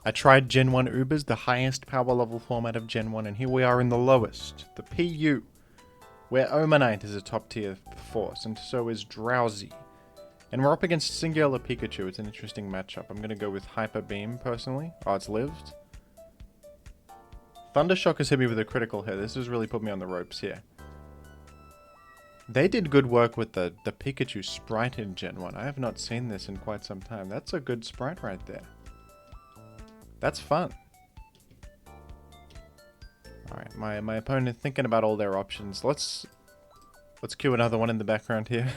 I tried Gen 1 Ubers, the highest power level format of Gen 1, and here we are in the lowest, the PU, where Omanyte is a top tier force, and so is Drowsy. And we're up against Singular Pikachu. It's an interesting matchup. I'm going to go with Hyper Beam, personally. Oh, it's lived. Thundershock has hit me with a critical hit. This has really put me on the ropes here. They did good work with the Pikachu sprite in Gen 1. I have not seen this in quite some time. That's a good sprite right there. That's fun. Alright, my opponent thinking about all their options. Let's cue another one in the background here.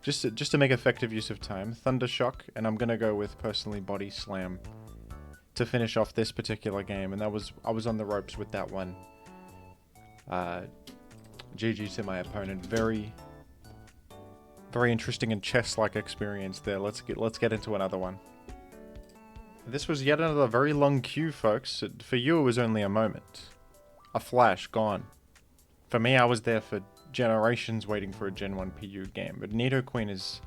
just to make effective use of time. Thundershock, and I'm gonna go with personally Body Slam to finish off this particular game, and I was on the ropes with that one. GG to my opponent. Very interesting and chess-like experience there. Let's get into another one. This was yet another very long queue, folks. For you, it was only a moment. A flash, gone. For me, I was there for generations waiting for a Gen 1 PU game. But Nidoqueen is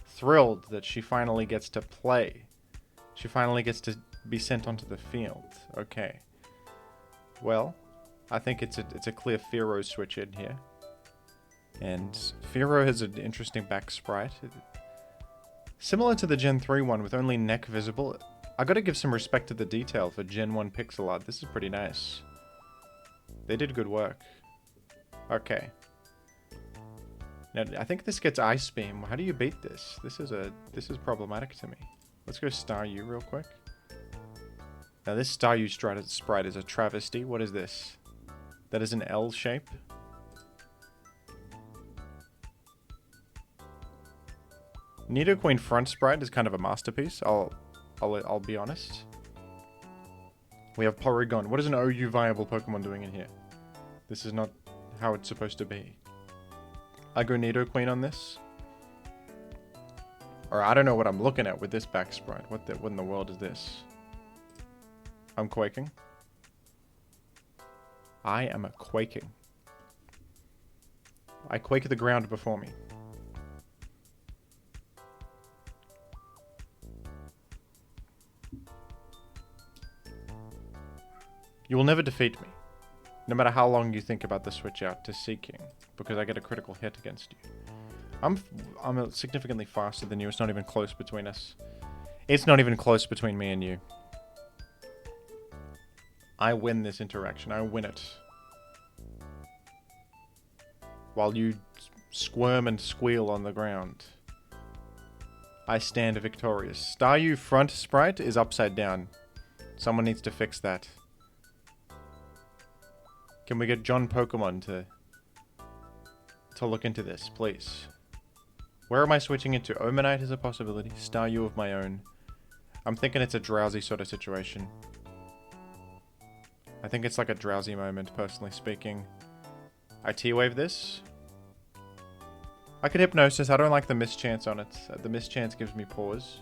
thrilled that she finally gets to play. She finally gets to be sent onto the field. Okay. Well, I think it's a clear Fearow switch in here. And Fearow has an interesting back sprite. Similar to the Gen 3 one with only neck visible. I gotta give some respect to the detail for Gen 1 pixel art. This is pretty nice. They did good work. Okay. Now, I think this gets Ice Beam. How do you beat this? This is problematic to me. Let's go Staryu real quick. Now this Staryu sprite is a travesty. What is this? That is an L shape. Nidoqueen front sprite is kind of a masterpiece. I'll be honest. We have Porygon. What is an OU viable Pokemon doing in here? This is not how it's supposed to be. I go Nidoqueen on this. Or I don't know what I'm looking at with this back sprite. What in the world is this? I'm quaking. I am quaking. I quake the ground before me. You will never defeat me, no matter how long you think about the switch out to Seeking, because I get a critical hit against you. I'm significantly faster than you. It's not even close between us. It's not even close between me and you. I win this interaction. I win it. While you squirm and squeal on the ground, I stand victorious. Staryu front sprite is upside down. Someone needs to fix that. Can we get John Pokemon to look into this, please? Where am I switching into? Omanyte is a possibility. Staryu of my own. I'm thinking it's a Drowsy sort of situation. I think it's like a Drowsy moment, personally speaking. I T-Wave this. I could Hypnosis. I don't like the mischance on it. The mischance gives me pause.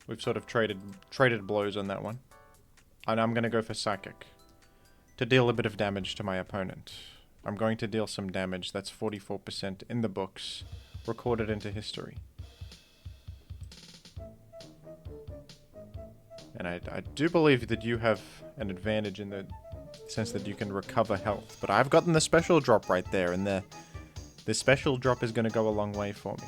We've sort of traded blows on that one. And I'm going to go for Psychic to deal a bit of damage to my opponent. I'm going to deal some damage. That's 44% in the books, recorded into history. And I do believe that you have an advantage in the sense that you can recover health. But I've gotten the special drop right there, and the special drop is going to go a long way for me.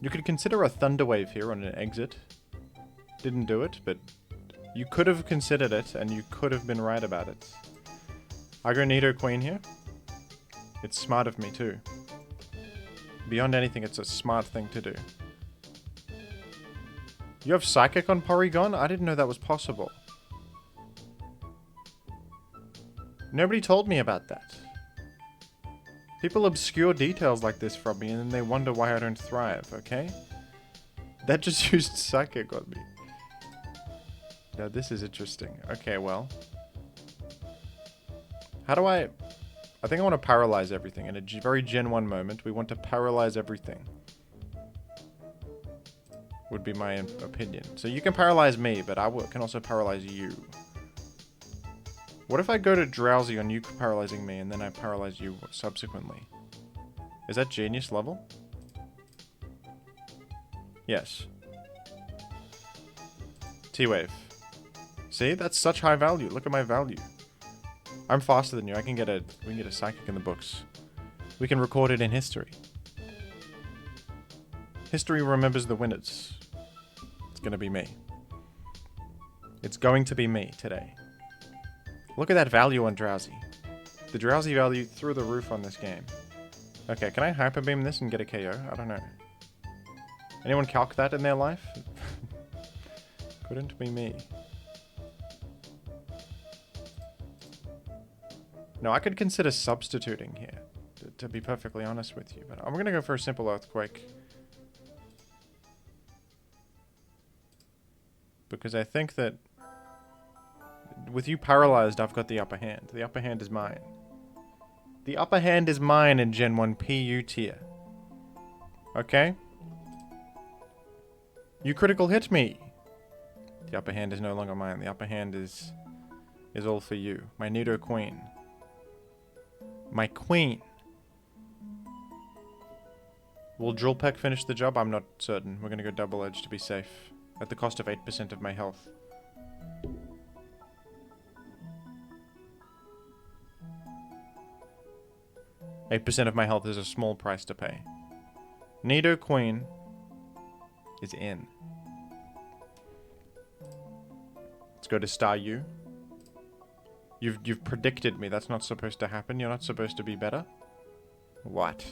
You could consider a Thunder Wave here on an exit. Didn't do it, but you could have considered it, and you could have been right about it. I go Nidoqueen here. It's smart of me too. Beyond anything, it's a smart thing to do. You have Psychic on Porygon? I didn't know that was possible. Nobody told me about that. People obscure details like this from me and then they wonder why I don't thrive, okay? That just used Psychic on me. Now this is interesting. Okay, well. How do I think I want to paralyze everything. In a very Gen 1 moment, we want to paralyze everything. Would be my opinion. So you can paralyze me, but I can also paralyze you. What if I go to Drowsy on you paralyzing me and then I paralyze you subsequently? Is that genius level? Yes. T-Wave. See? That's such high value. Look at my value. I'm faster than you. We can get a psychic in the books. We can record it in history. History remembers the winners. It's gonna be me. It's going to be me today. Look at that value on Drowsy. The Drowsy value through the roof on this game. Okay, can I Hyper Beam this and get a KO? I don't know. Anyone calc that in their life? Couldn't be me. No, I could consider substituting here, to be perfectly honest with you, but I'm gonna go for a simple Earthquake. Because I think that with you paralyzed, I've got the upper hand. The upper hand is mine. The upper hand is mine in Gen 1 PU tier. Okay? You critical hit me! The upper hand is no longer mine. The upper hand is all for you. My Nidoqueen. My queen. Will Drill Peck finish the job? I'm not certain. We're gonna go double edge to be safe. At the cost of 8% of my health. $8% of my health is a small price to pay. Nidoqueen is in. Let's go to Star U. You've predicted me. That's not supposed to happen. You're not supposed to be better. What?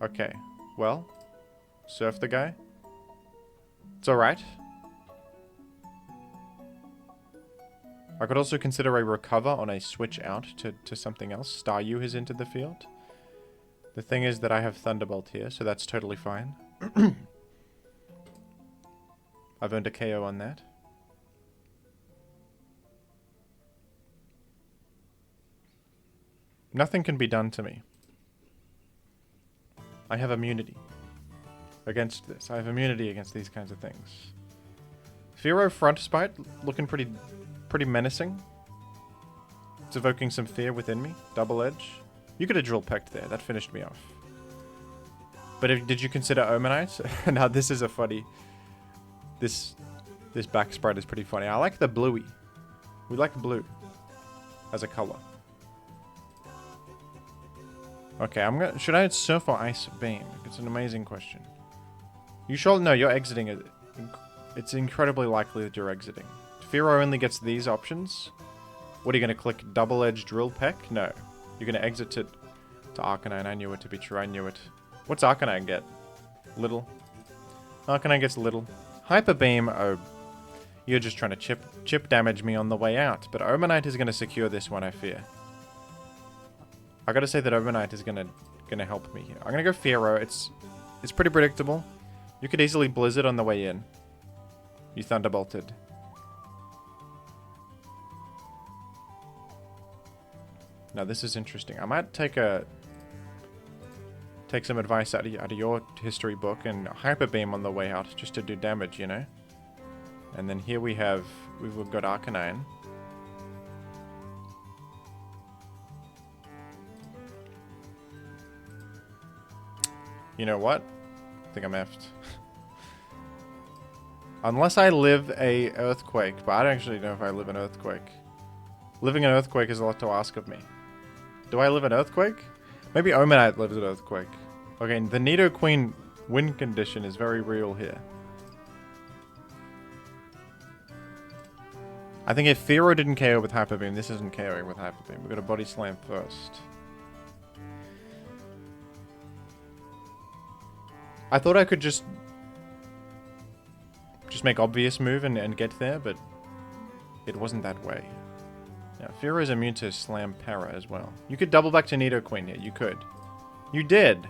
Okay. Well, surf the guy. It's alright. I could also consider a recover on a switch out to something else. Star U has entered the field. The thing is that I have Thunderbolt here, so that's totally fine. I've earned a KO on that. Nothing can be done to me. I have immunity against this. I have immunity against these kinds of things. Fearow Front Spite, looking pretty menacing. It's evoking some fear within me. Double Edge. You could have Drill Pecked there. That finished me off. But did you consider Omanyte? Now this is a funny... This back sprite is pretty funny. I like the bluey. We like blue as a color. Okay, should I Surf or Ice Beam? It's an amazing question. You sure? No, you're exiting it. It's incredibly likely that you're exiting. Fearow only gets these options. What are you going to click? Double Edge Drill Peck? No. You're going to exit to Arcanine. I knew it to be true. I knew it. What's Arcanine get? Little. Arcanine gets little. Hyper Beam. Oh, you're just trying to chip damage me on the way out. But Omanyte is going to secure this one, I fear. I gotta say that Omanyte is gonna help me here. I'm gonna go Fearow. It's pretty predictable. You could easily Blizzard on the way in. You Thunderbolted. Now this is interesting. I might take some advice out of your history book and Hyper Beam on the way out just to do damage, you know. And then here we've got Arcanine. You know what? I think I'm effed. Unless I live a Earthquake, but I don't actually know if I live an Earthquake. Living an Earthquake is a lot to ask of me. Do I live an Earthquake? Maybe Omanyte lives an Earthquake. Okay, the Nidoqueen win condition is very real here. I think if Fearow didn't KO with Hyper Beam, this isn't KOing with Hyper Beam. We've got a Body Slam first. I thought I could just make obvious move and get there, but it wasn't that way. Now, Fearow is immune to Slam Para as well. You could double back to Nidoqueen here. You could. You did.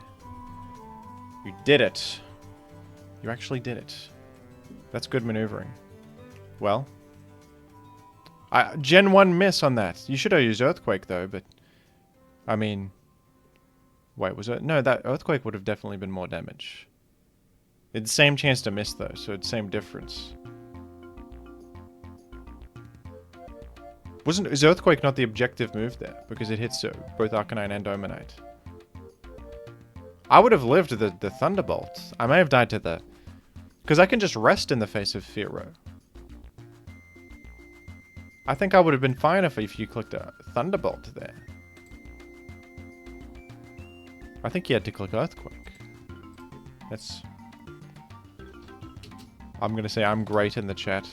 You did it. You actually did it. That's good maneuvering. Well, Gen 1 miss on that. You should have used Earthquake though, but I mean, wait, was it? No, that Earthquake would have definitely been more damage. It's the same chance to miss though, so it's same difference. Is Earthquake not the objective move there? Because it hits both Arcanine and Omanyte. I would have lived the Thunderbolt. I may have died to the... Because I can just rest in the face of Fearow. I think I would have been fine if you clicked a Thunderbolt there. I think you had to click Earthquake. That's... I'm going to say I'm great in the chat.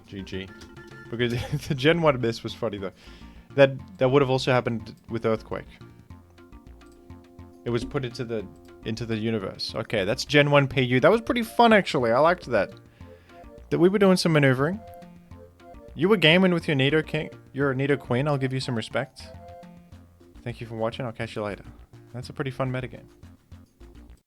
GG. Because the Gen 1 miss was funny though. That would have also happened with Earthquake. It was put into the universe. Okay, that's Gen 1 PU. That was pretty fun actually. I liked that. That we were doing some maneuvering. You were gaming with your Nidoking. You're a Nidoqueen. I'll give you some respect. Thank you for watching. I'll catch you later. That's a pretty fun metagame.